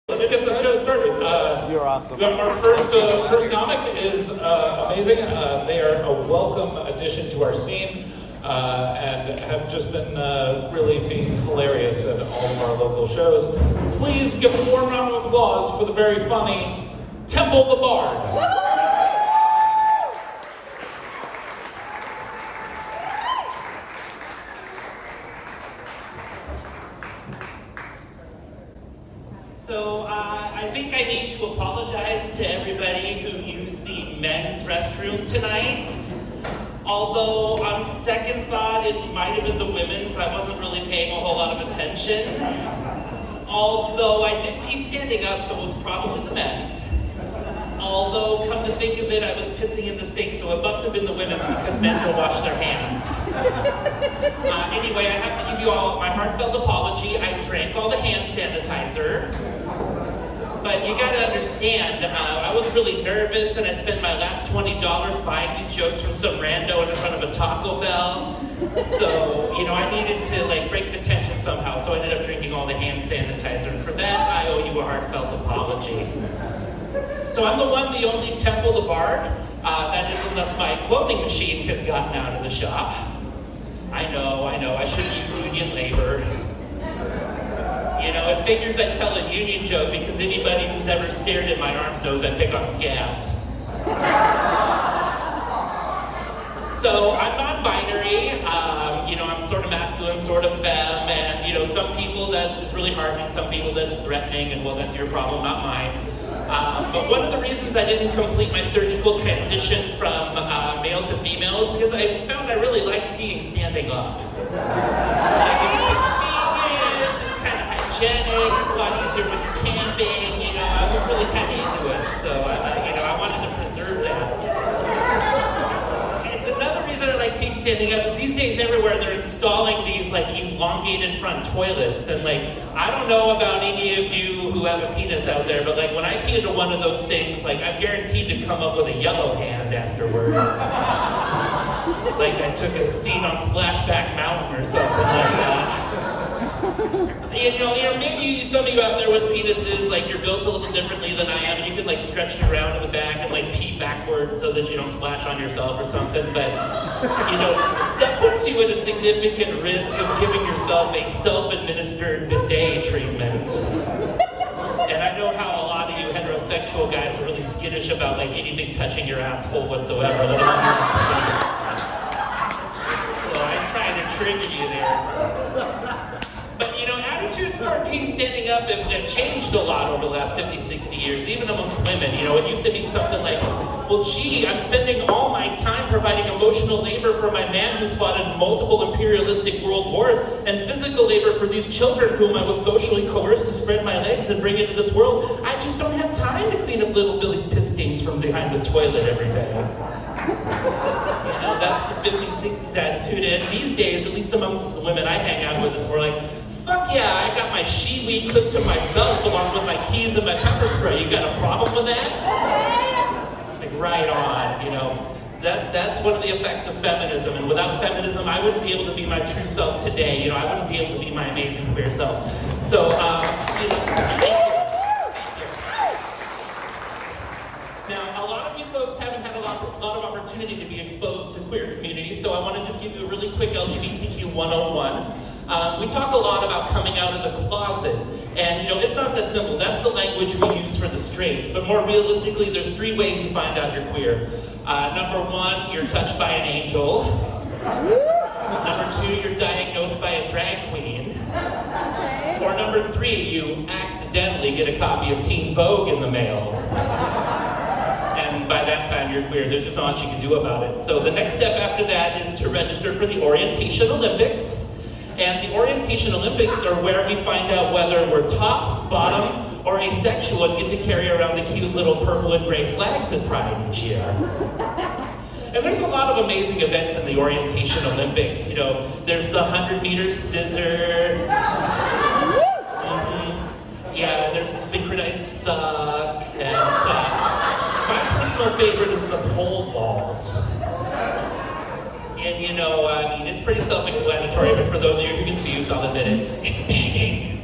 Let's get the show started. You're awesome. Our first comic is amazing. They are a welcome addition to our scene and have just been really being hilarious at all of our local shows. Please give a warm round of applause for the very funny Temple the Bard. So I think I need to apologize to everybody who used the men's restroom tonight. Although on second thought, it might have been the women's. I wasn't really paying a whole lot of attention. Although I did pee standing up, so it was probably the men's. Although, come to think of it, I was pissing in the sink, so it must have been the women's because men don't wash their hands. Anyway, I have to give you all my heartfelt apology. I drank all the hand sanitizer. But you gotta understand, I was really nervous and I spent my last $20 buying these jokes from some rando in front of a Taco Bell. So, I needed to break the tension somehow, so I ended up drinking all the hand sanitizer. And for that, I owe you a heartfelt apology. So I'm the only Temple the Bard. That is unless my clothing machine has gotten out of the shop. I know, I shouldn't use union labor. It figures I tell a union joke because anybody who's ever stared at my arms knows I pick on scabs. So I'm non-binary, I'm sort of masculine, sort of femme, and some people that is really heartening, some people that's threatening, and well, that's your problem, not mine. But one of the reasons I didn't complete my surgical transition from male to female is because I found I really like peeing standing up. It's a lot easier when you're camping, I was really kind of into it, so I wanted to preserve that. And another reason I like peeing standing up is these days everywhere they're installing these elongated front toilets, and I don't know about any of you who have a penis out there, but when I pee into one of those things, I'm guaranteed to come up with a yellow hand afterwards. It's like I took a seat on Splashback Mountain or something like that. Maybe some of you out there with penises, you're built a little differently than I am, and you can stretch it around to the back and pee backwards so that you don't splash on yourself or something, but that puts you at a significant risk of giving yourself a self-administered bidet treatment. And I know how a lot of you heterosexual guys are really skittish about anything touching your asshole whatsoever, let alone your penis. So I'm trying to trigger you there. But attitudes toward peeing standing up have changed a lot over the last 50, 60 years, even amongst women. It used to be something like, well, gee, I'm spending all my time providing emotional labor for my man who's fought in multiple imperialistic world wars, and physical labor for these children whom I was socially coerced to spread my legs and bring into this world. I just don't have time to clean up little Billy's piss stains from behind the toilet every day. That's the 50s, 60s attitude, and these days, at least amongst the women I hang out with, is more like, fuck yeah, I got my Shiwi clipped to my belt along with my keys and my pepper spray. You got a problem with that? Right on, That's one of the effects of feminism, and without feminism, I wouldn't be able to be my true self today. I wouldn't be able to be my amazing queer self. So, thank you. Now, a lot of you folks haven't had a lot of opportunity to be exposed to queer community, so I want to just give you a really quick LGBTQ 101. We talk a lot about coming out of the closet, and it's not that simple. That's the language we use for the straights, but more realistically, there's 3 ways you find out you're queer. Number 1, you're touched by an angel. Number 2, you're diagnosed by a drag queen. Or number 3, you accidentally get a copy of Teen Vogue in the mail. And by that time, you're queer. There's just not much you can do about it. So the next step after that is to register for the Orientation Olympics. And the Orientation Olympics are where we find out whether we're tops, bottoms, or asexual and get to carry around the cute little purple and gray flags at Pride each year. And there's a lot of amazing events in the Orientation Olympics. There's the 100-meter scissor. Yeah, there's the synchronized suck. And my personal favorite is the pole vault. And it's pretty self-explanatory, but for those of you who are confused, I'll admit it. It's banging.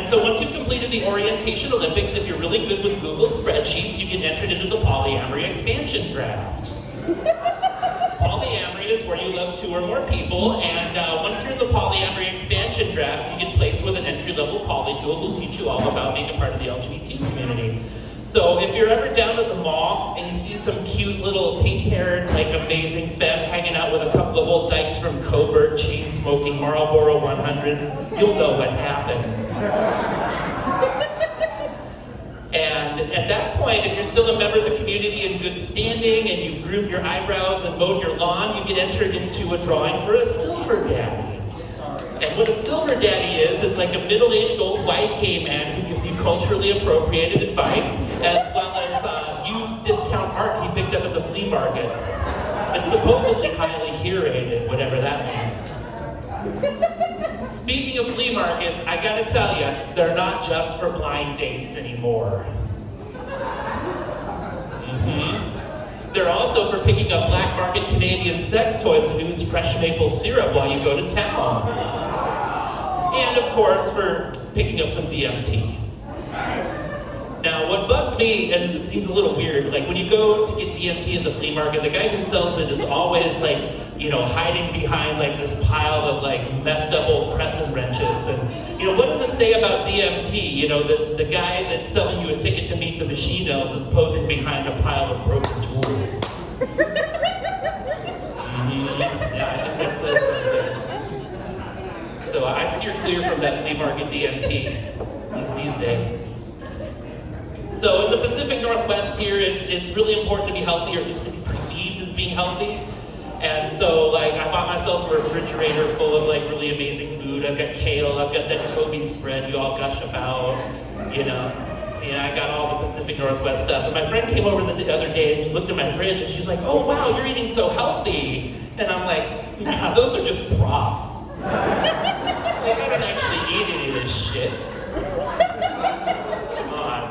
so once you've completed the Orientation Olympics, if you're really good with Google spreadsheets, you get entered into the polyamory expansion draft. Polyamory is where you love 2 or more people, and once you're in the polyamory expansion draft, you get placed with an entry-level polytool who'll teach you all about being a part of the LGBT community. So if you're ever down at the mall and you see some cute little pink-haired, like amazing femme hanging out with a couple of old dykes from Coburg, chain-smoking Marlboro 100s, you'll know what happens. And at that point, if you're still a member of the community in good standing and you've groomed your eyebrows and mowed your lawn, you get entered into a drawing for a silver daddy. And what a silver daddy is like a middle-aged old white gay man who gives you culturally appropriated advice, as well as used discount art he picked up at the flea market. It's supposedly highly curated, whatever that means. Speaking of flea markets, I gotta tell you, they're not just for blind dates anymore. They're also for picking up black market Canadian sex toys and use fresh maple syrup while you go to town. And of course, for picking up some DMT. Now, what bugs me, and it seems a little weird, like when you go to get DMT in the flea market, the guy who sells it is always like, you know, hiding behind like this pile of like messed up old crescent wrenches. And, you know, what does it say about DMT? You know, the guy that's selling you a ticket to meet the machine elves is posing behind a pile of broken tools. Yeah, I think that says something. So I steer clear from that flea market DMT these days. So in the Pacific Northwest here, it's really important to be healthy, or at least to be perceived as being healthy. And so, like, I bought myself a refrigerator full of, like, really amazing food. I've got kale, I've got that Toby spread you all gush about, you know. Yeah, I got all the Pacific Northwest stuff. And my friend came over the other day and she looked at my fridge and she's like, "Oh, wow, you're eating so healthy." And I'm like, "Nah, those are just props." Like, I don't actually eat any of this shit. Come on.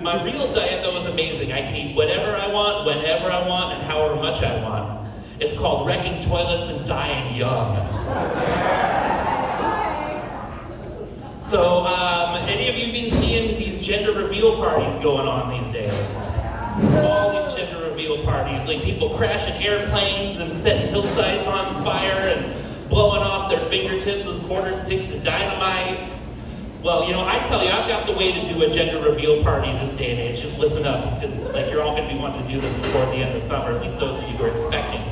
My real diet, though, is amazing. I can eat whatever I want, whenever I want, and however much I want. It's called wrecking toilets and dying young. So, any of you been seeing these gender reveal parties going on these days? All these gender reveal parties, like people crashing airplanes and setting hillsides on fire and blowing off their fingertips with quarter sticks of dynamite. Well, you know, I tell you, I've got the way to do a gender reveal party this day and age. Just listen up, because like you're all going to be wanting to do this before the end of summer, at least those of you who are expecting.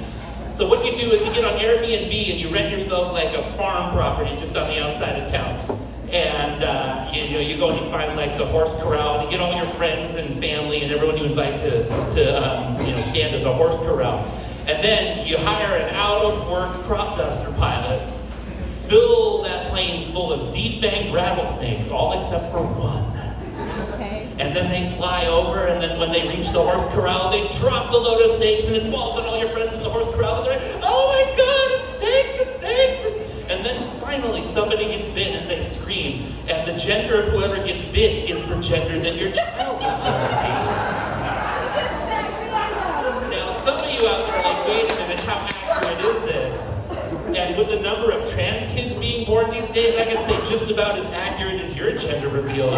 So what you do is you get on Airbnb and you rent yourself like a farm property just on the outside of town. And you know, you go and you find like the horse corral, and you get all your friends and family and everyone you invite to you know, stand at the horse corral. And then you hire an out-of-work crop duster pilot, fill that plane full of defanged rattlesnakes, all except for one. Okay. And then they fly over, and then when they reach the horse corral, they drop the load of snakes, and it falls on all your friends in the horse corral, and they're like, "Oh my God, it's snakes, it's snakes!" And then finally somebody gets bit, and they scream, and the gender of whoever gets bit is the gender that your child is going to be. Now, some of you out there are like, "Wait a minute, how accurate is this?" And with the number of trans kids being born these days, I can say just about as accurate as your gender reveal.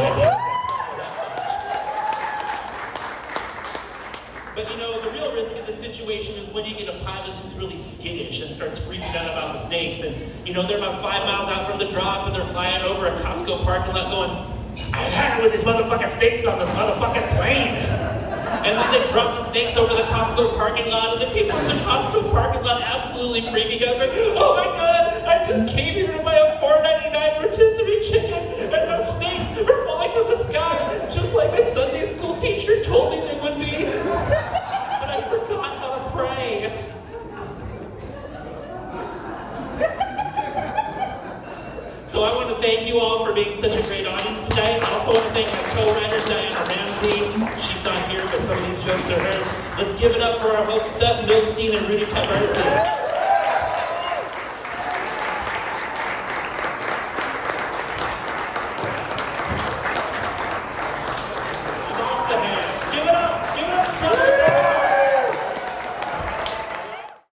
But you know, the real risk in this situation is when you get a pilot who's really skittish and starts freaking out about the snakes. And you know, they're about 5 miles out from the drop and they're flying over a Costco parking lot going, "I had with these motherfucking snakes on this motherfucking plane." And then they drop the snakes over the Costco parking lot, and the people in the Costco parking lot absolutely freaking out, like, "Oh my God, I just came here to buy a $4.99 rotisserie chicken, and the snakes are falling from the sky, just like my Sunday school teacher told me they would be. But I forgot how to pray." So I want to thank you all for being such a great audience tonight. I also want to thank my co-writer, Diana Ramsey. She's not here, but some of these jokes are hers. Let's give it up for our hosts, Seth Milstein and Rudy Tabarsi.